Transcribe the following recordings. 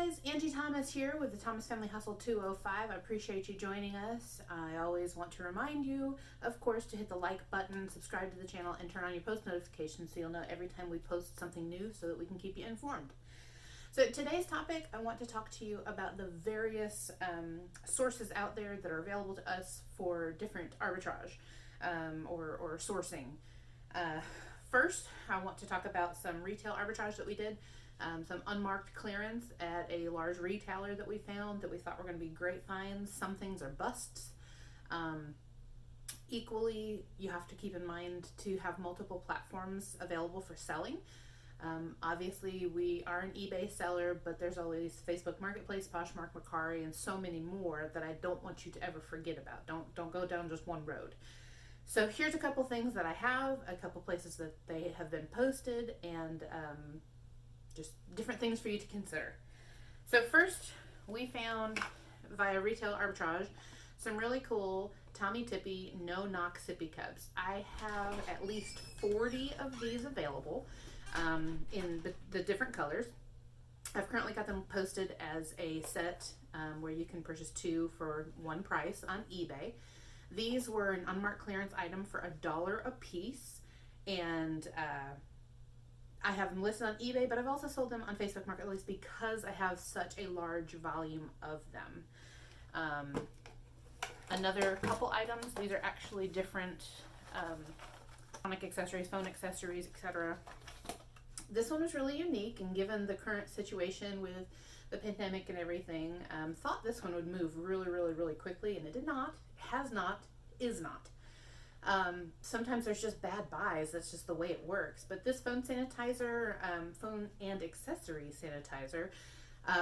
guys, Angie Thomas here with the Thomas Family Hustle 205. I appreciate you joining us. I always want to remind you, of course, to hit the like button, subscribe to the channel, and turn on your post notifications so you'll know every time we post something new so that we can keep you informed. So today's topic, I want to talk to you about the various sources out there that are available to us for different arbitrage or sourcing. First, I want to talk about some retail arbitrage that we did. Some unmarked clearance at a large retailer that we found that we thought were going to be great finds. Some things are busts. Equally, you have to keep in mind to have multiple platforms available for selling. Obviously, we are an eBay seller, but there's always Facebook Marketplace, Poshmark, Mercari, and so many more that I don't want you to ever forget about. Don't go down just one road. So here's a couple things that I have, a couple places that they have been posted, and just different things for you to consider. So first, we found via retail arbitrage some really cool Tommy Tippy no knock sippy cups. I have at least 40 of these available in the different colors. I've currently got them posted as a set where you can purchase two for one price on eBay. These were an unmarked clearance item for $1 a piece, and I have them listed on eBay, but I've also sold them on Facebook Marketplace because I have such a large volume of them. Another couple items, these are actually different electronic accessories, phone accessories, etc. This one was really unique, and given the current situation with the pandemic and everything, thought this one would move really quickly, and it did not, has not, is not. Sometimes there's just bad buys. That's just the way it works. But this phone sanitizer, phone and accessory sanitizer,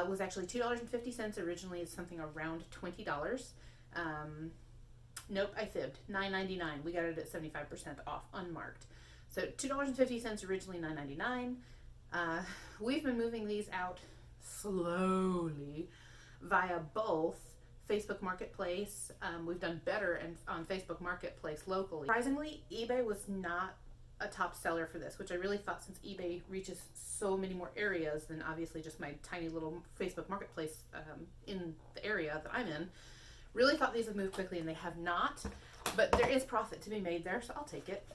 was actually $2.50 originally. It's something around $20. Nope, I fibbed. $9.99. We got it at 75% off, unmarked. So $2.50 originally, $9.99. We've been moving these out slowly via both Facebook Marketplace. We've done better on Facebook Marketplace locally. Surprisingly, eBay was not a top seller for this, which I really thought, since eBay reaches so many more areas than obviously just my tiny little Facebook Marketplace in the area that I'm in. Really thought these would move quickly, and they have not, but there is profit to be made there, so I'll take it.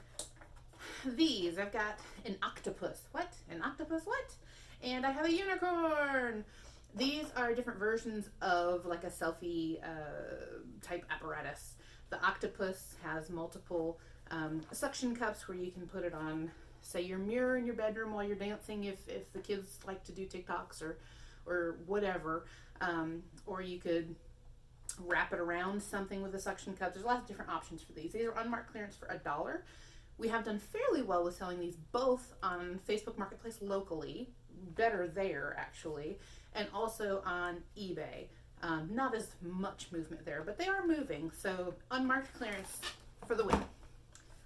These, I've got an octopus. What? An octopus what? And I have a unicorn. These are different versions of like a selfie type apparatus. The octopus has multiple suction cups where you can put it on, say, your mirror in your bedroom while you're dancing if the kids like to do TikToks or whatever. Or you could wrap it around something with a suction cup. There's lots of different options for these. These are unmarked clearance for $1. We have done fairly well with selling these both on Facebook Marketplace locally, better there actually, and also on eBay. Not as much movement there, but they are moving, so unmarked clearance for the win.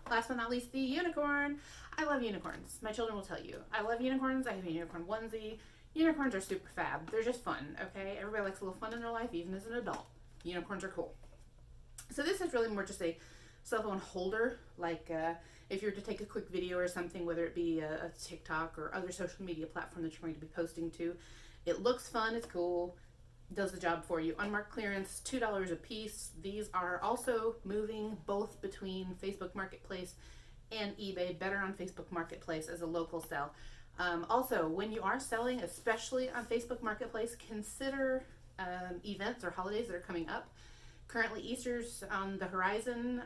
Last but not least, the unicorn. I love unicorns. My children will tell you. I love unicorns. I have a unicorn onesie. Unicorns are super fab. They're just fun, okay? Everybody likes a little fun in their life, even as an adult. Unicorns are cool. So this is really more just a cell phone holder, like if you were to take a quick video or something, whether it be a TikTok or other social media platform that you're going to be posting to. It looks fun, it's cool, does the job for you. Unmarked clearance, $2 a piece. These are also moving both between Facebook Marketplace and eBay, better on Facebook Marketplace as a local sell. Also, when you are selling, especially on Facebook Marketplace, consider events or holidays that are coming up. Currently, Easter's on the horizon,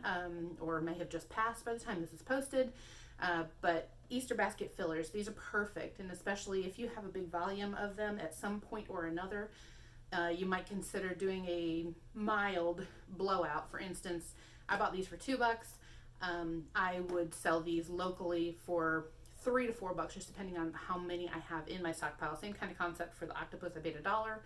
or may have just passed by the time this is posted, but Easter basket fillers, these are perfect, and especially if you have a big volume of them at some point or another, you might consider doing a mild blowout. For instance, I bought these for $2. I would sell these locally for $3 to $4, just depending on how many I have in my stockpile. Same kind of concept for the octopus. I paid $1.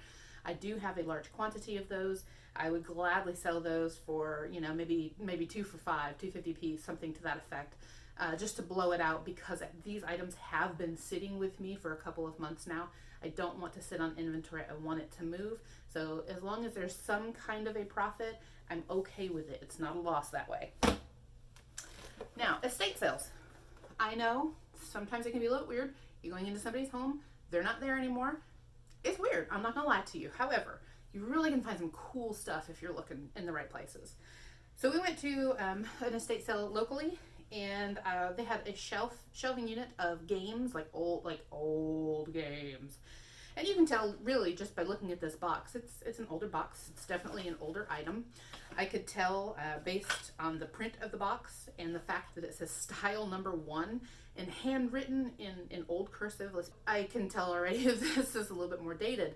I do have a large quantity of those. I would gladly sell those for, you know, maybe two for $5, $2.50 a piece, something to that effect, just to blow it out, because these items have been sitting with me for a couple of months now. I don't want to sit on inventory. I want it to move. So as long as there's some kind of a profit, I'm okay with it. It's not a loss that way. Now, estate sales. I know sometimes it can be a little weird. You're going into somebody's home, they're not there anymore. It's weird. I'm not gonna lie to you. However, you really can find some cool stuff if you're looking in the right places. So we went to an estate sale locally, and they had a shelving unit of games, like old games. And you can tell really just by looking at this box. It's an older box. It's definitely an older item. I could tell based on the print of the box and the fact that it says style number 1 and handwritten in old cursive. I can tell already this is a little bit more dated.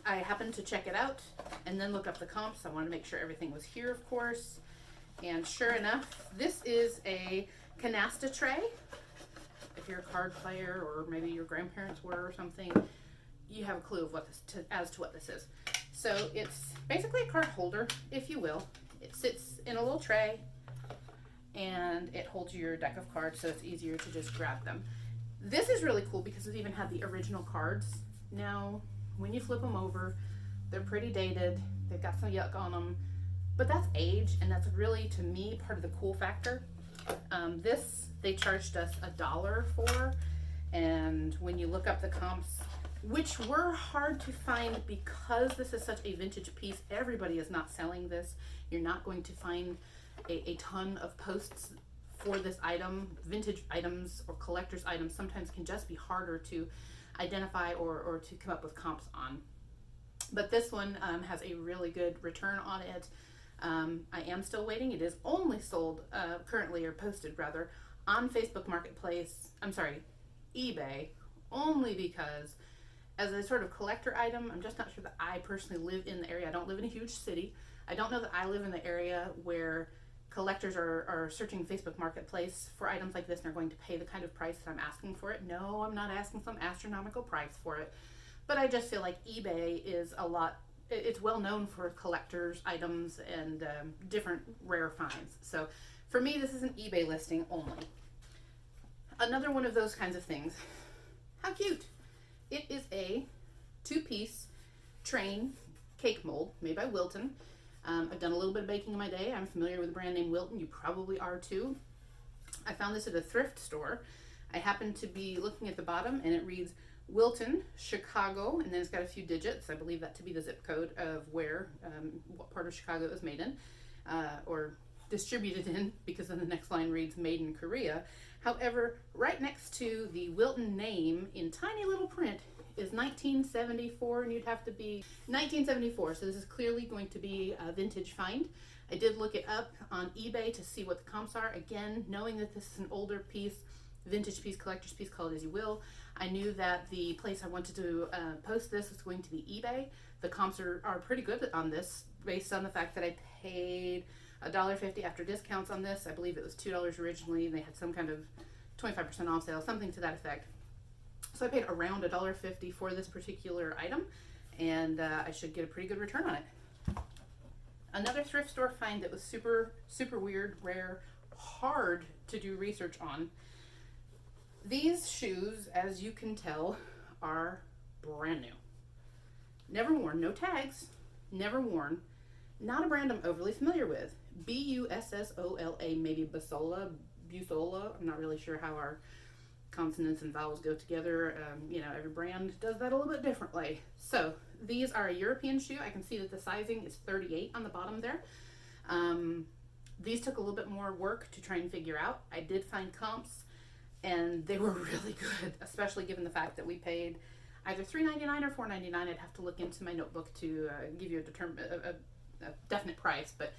I happened to check it out and then look up the comps. I wanted to make sure everything was here, of course. And sure enough, this is a canasta tray. If you're a card player or maybe your grandparents were or something, you have a clue of what as to what this is. So it's basically a card holder, if you will. It sits in a little tray and it holds your deck of cards, so it's easier to just grab them. This is really cool because it even had the original cards. Now, when you flip them over, they're pretty dated. They've got some yuck on them, but that's age, and that's really, to me, part of the cool factor. This, they charged us $1 for, and when you look up the comps, which were hard to find because this is such a vintage piece, everybody is not selling this. You're not going to find a ton of posts for this item. Vintage items or collector's items sometimes can just be harder to identify or to come up with comps on. But this one has a really good return on it. I am still waiting. It is only sold currently, or posted rather, on Facebook Marketplace. I'm sorry, eBay, only because as a sort of collector item, I'm just not sure that I personally live in the area. I don't live in a huge city. I don't know that I live in the area where collectors are searching Facebook Marketplace for items like this and are going to pay the kind of price that I'm asking for it. No, I'm not asking some astronomical price for it. But I just feel like eBay is it's well known for collectors items and different rare finds. So for me, this is an eBay listing only. Another one of those kinds of things. How cute. It is a 2-piece train cake mold made by Wilton. I've done a little bit of baking in my day. I'm familiar with the brand name Wilton. You probably are too. I found this at a thrift store. I happened to be looking at the bottom and it reads Wilton, Chicago, and then it's got a few digits. I believe that to be the zip code of where, what part of Chicago it was made in, or distributed in, because then the next line reads made in Korea. However, right next to the Wilton name in tiny little print is 1974, and you'd have to be 1974. So this is clearly going to be a vintage find. I did look it up on eBay to see what the comps are. Again, knowing that this is an older piece, vintage piece, collector's piece, call it as you will, I knew that the place I wanted to post this was going to be eBay. The comps are pretty good on this, based on the fact that I paid $1.50 after discounts on this. I believe it was $2 originally, and they had some kind of 25% off sale, something to that effect. So I paid around $1.50 for this particular item, and I should get a pretty good return on it. Another thrift store find that was super, super weird, rare, hard to do research on. These shoes, as you can tell, are brand new. Never worn, no tags, never worn. Not a brand I'm overly familiar with. Bussola, maybe Bussola. I'm not really sure how our consonants and vowels go together. Every brand does that a little bit differently. So these are a European shoe. I can see that the sizing is 38 on the bottom there. These took a little bit more work to try and figure out. I did find comps, and they were really good, especially given the fact that we paid either $3.99 or $4.99. I'd have to look into my notebook to give you a definite price, but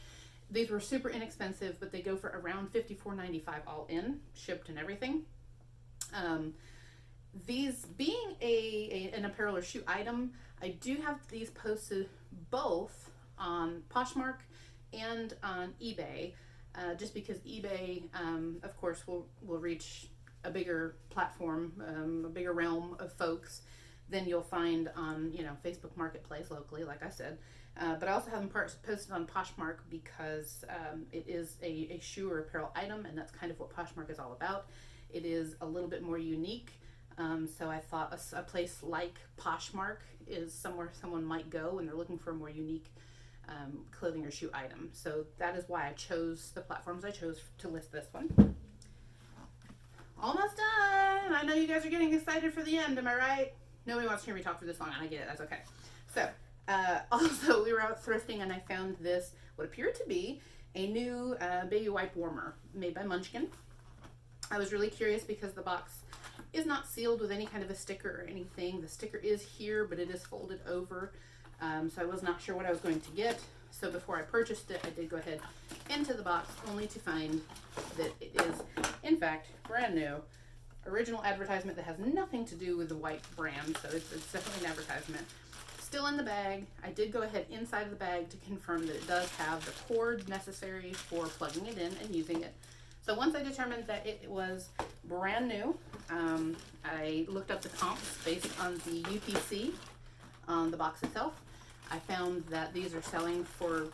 these were super inexpensive, but they go for around $54.95 all in, shipped and everything. These being an apparel or shoe item, I do have these posted both on Poshmark and on eBay, just because eBay, of course, will reach a bigger platform, a bigger realm of folks than you'll find on, Facebook Marketplace locally, like I said. But I also have them posted on Poshmark because it is a shoe or apparel item, and that's kind of what Poshmark is all about. It is a little bit more unique, so I thought a place like Poshmark is somewhere someone might go when they're looking for a more unique clothing or shoe item. So that is why I chose the platforms I chose to list this one. Almost done! I know you guys are getting excited for the end, am I right? Nobody wants to hear me talk for this long, and I get it. That's okay. So, also, we were out thrifting, and I found this, what appeared to be a new baby wipe warmer made by Munchkin. I was really curious because the box is not sealed with any kind of a sticker or anything. The sticker is here, but it is folded over. So I was not sure what I was going to get. So before I purchased it, I did go ahead into the box, only to find that it is, in fact, brand new. Original advertisement that has nothing to do with the Wipe brand, so it's definitely an advertisement. Still in the bag. I did go ahead inside of the bag to confirm that it does have the cord necessary for plugging it in and using it. So once I determined that it was brand new, I looked up the comps based on the UPC on the box itself. I found that these are selling for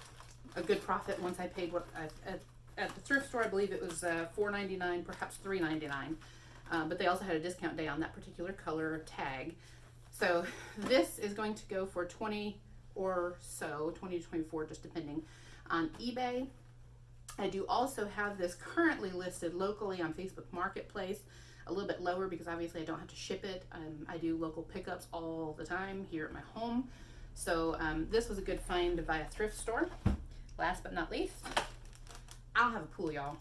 a good profit once I paid what at the thrift store. I believe it was $4.99, perhaps $3.99. But they also had a discount day on that particular color tag. So this is going to go for $20 or so, $20 to $24, just depending, on eBay. I do also have this currently listed locally on Facebook Marketplace, a little bit lower because obviously I don't have to ship it. I do local pickups all the time here at my home. So this was a good find via thrift store. Last but not least, I don't have a pool, y'all.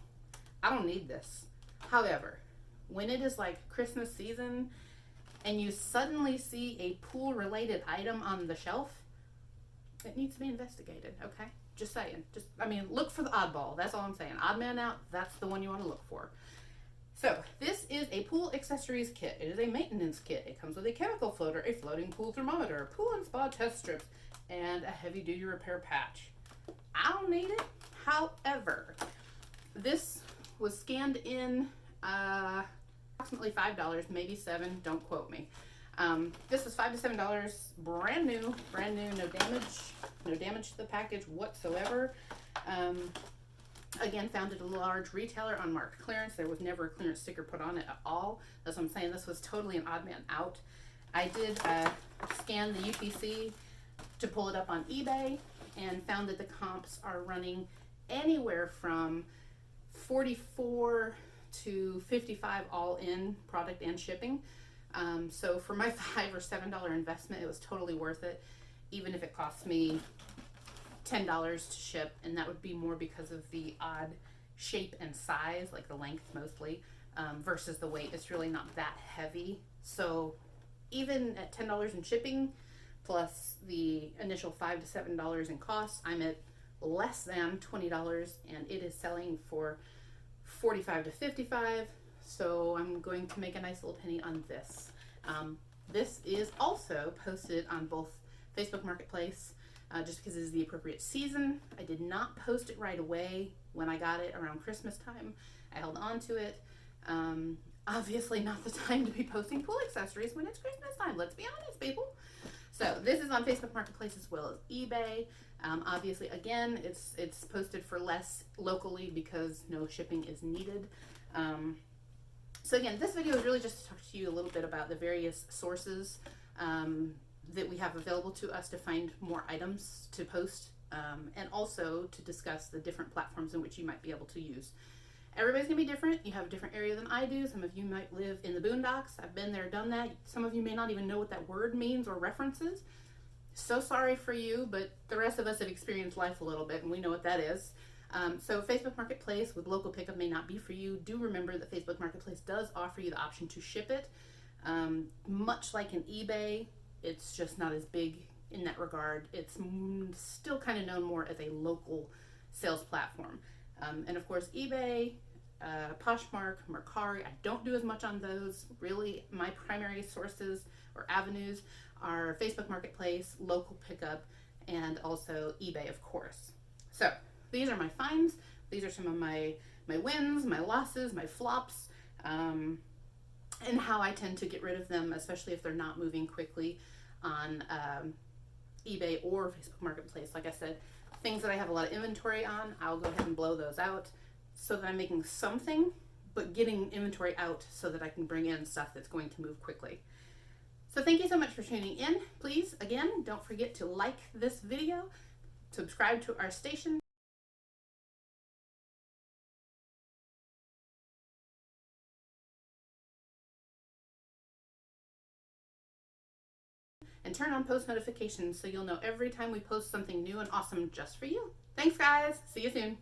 I don't need this. However, when it is like Christmas season and you suddenly see a pool related item on the shelf, it needs to be investigated, okay? Just saying. I mean, look for the oddball. That's all I'm saying. Odd man out, that's the one you want to look for. So this is a pool accessories kit. It is a maintenance kit. It comes with a chemical floater, a floating pool thermometer, pool and spa test strips, and a heavy duty repair patch. I don't need it. However, this was scanned in approximately $5, maybe $7. Don't quote me. This was $5 to $7, brand new, no damage to the package whatsoever. Again, found at a large retailer on marked clearance. There was never a clearance sticker put on it at all. That's what I'm saying. This was totally an odd man out. I did scan the UPC to pull it up on eBay and found that the comps are running anywhere from 44 to 55 all in, product and shipping. So for my $5 or $7 investment, it was totally worth it, even if it cost me $10 to ship, and that would be more because of the odd shape and size, like the length mostly, versus the weight. It's really not that heavy. So even at $10 in shipping, plus the initial $5 to $7 in cost, I'm at less than $20, and it is selling for $45 to $55. So I'm going to make a nice little penny on this. This is also posted on both Facebook Marketplace, just because it is the appropriate season. I did not post it right away when I got it around Christmas time. I held on to it. Obviously not the time to be posting pool accessories when it's Christmas time. Let's be honest, people. So this is on Facebook Marketplace as well as eBay. Obviously, again, it's posted for less locally because no shipping is needed. So again, this video is really just to talk to you a little bit about the various sources that we have available to us to find more items to post, and also to discuss the different platforms in which you might be able to use. Everybody's gonna be different. You have a different area than I do. Some of you might live in the boondocks. I've been there, done that. Some of you may not even know what that word means or references. So sorry for you, but the rest of us have experienced life a little bit, and we know what that is. So Facebook Marketplace with local pickup may not be for you. Do remember that Facebook Marketplace does offer you the option to ship it. Much like in eBay, it's just not as big in that regard. It's still kind of known more as a local sales platform. And of course, eBay, Poshmark, Mercari, I don't do as much on those. Really, my primary sources or avenues are Facebook Marketplace, local pickup, and also eBay, of course. So these are my finds. These are some of my wins, my losses, my flops, and how I tend to get rid of them, especially if they're not moving quickly on eBay or Facebook Marketplace. Like I said, things that I have a lot of inventory on, I'll go ahead and blow those out so that I'm making something, but getting inventory out so that I can bring in stuff that's going to move quickly. So thank you so much for tuning in. Please, again, don't forget to like this video, subscribe to our station, and turn on post notifications so you'll know every time we post something new and awesome just for you. Thanks, guys. See you soon.